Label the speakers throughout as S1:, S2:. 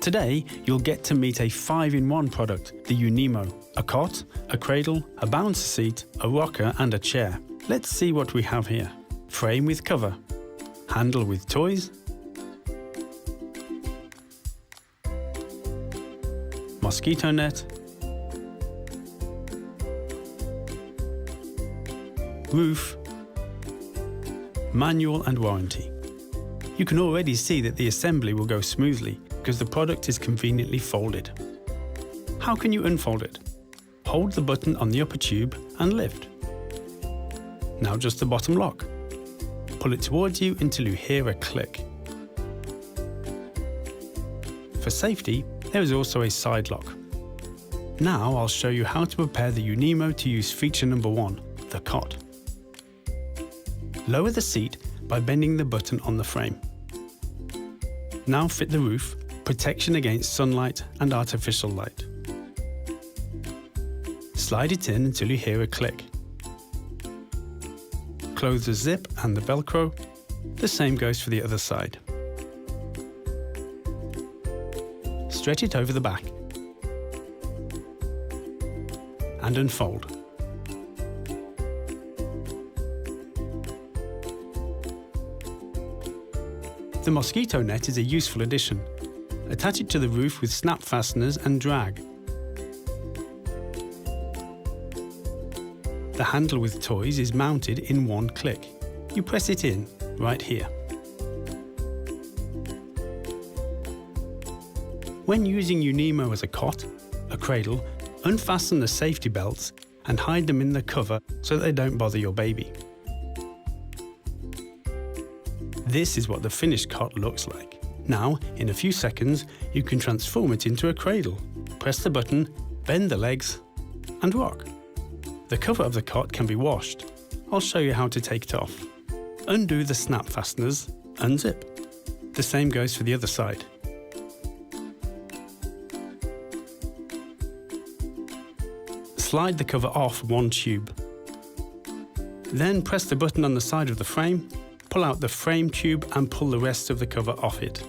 S1: Today, you'll get to meet a 5-in-1 product, the Unimo. A cot, a cradle, a bouncer seat, a rocker and a chair. Let's see what we have here. Frame with cover. Handle with toys. Mosquito net. Roof. Manual and warranty. You can already see that the assembly will go smoothly because the product is conveniently folded. How can you unfold it? Hold the button on the upper tube and lift. Now just the bottom lock. Pull it towards you until you hear a click. For safety, there is also a side lock. Now I'll show you how to prepare the Unimo to use feature number 1, the cot. Lower the seat by bending the button on the frame. Now fit the roof, protection against sunlight and artificial light. Slide it in until you hear a click. Close the zip and the Velcro. The same goes for the other side. Stretch it over the back and unfold. The mosquito net is a useful addition. Attach it to the roof with snap fasteners and drag. The handle with toys is mounted in one click. You press it in, right here. When using Unimo as a cot, a cradle, unfasten the safety belts and hide them in the cover so they don't bother your baby. This is what the finished cot looks like. Now, in a few seconds, you can transform it into a cradle. Press the button, bend the legs, and rock. The cover of the cot can be washed. I'll show you how to take it off. Undo the snap fasteners, unzip. The same goes for the other side. Slide the cover off one tube. Then press the button on the side of the frame, pull out the frame tube and pull the rest of the cover off it.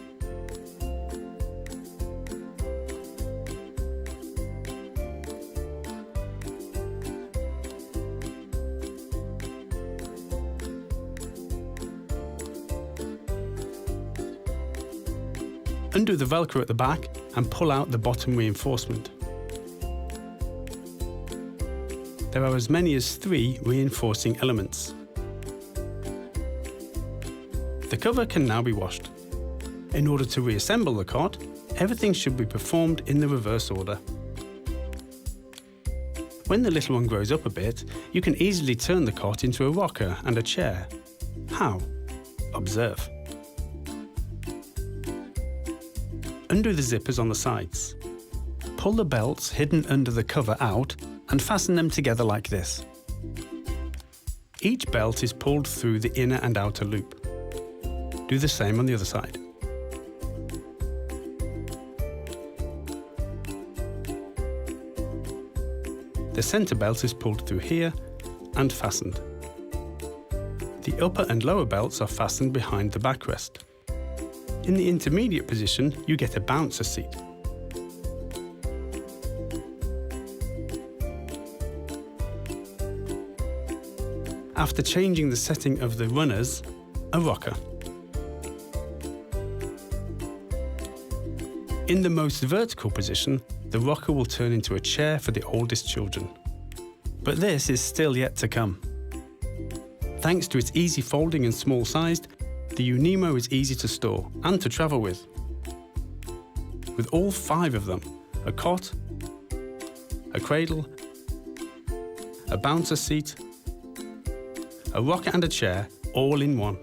S1: Undo the Velcro at the back and pull out the bottom reinforcement. There are as many as 3 reinforcing elements. The cover can now be washed. In order to reassemble the cot, everything should be performed in the reverse order. When the little one grows up a bit, you can easily turn the cot into a rocker and a chair. How? Observe. Undo the zippers on the sides. Pull the belts hidden under the cover out and fasten them together like this. Each belt is pulled through the inner and outer loop. Do the same on the other side. The centre belt is pulled through here and fastened. The upper and lower belts are fastened behind the backrest. In the intermediate position, you get a bouncer seat. After changing the setting of the runners, a rocker. In the most vertical position, the rocker will turn into a chair for the oldest children. But this is still yet to come. Thanks to its easy folding and small sized, the Unimo is easy to store and to travel with. With all 5 of them, a cot, a cradle, a bouncer seat, a rocker and a chair, all in one.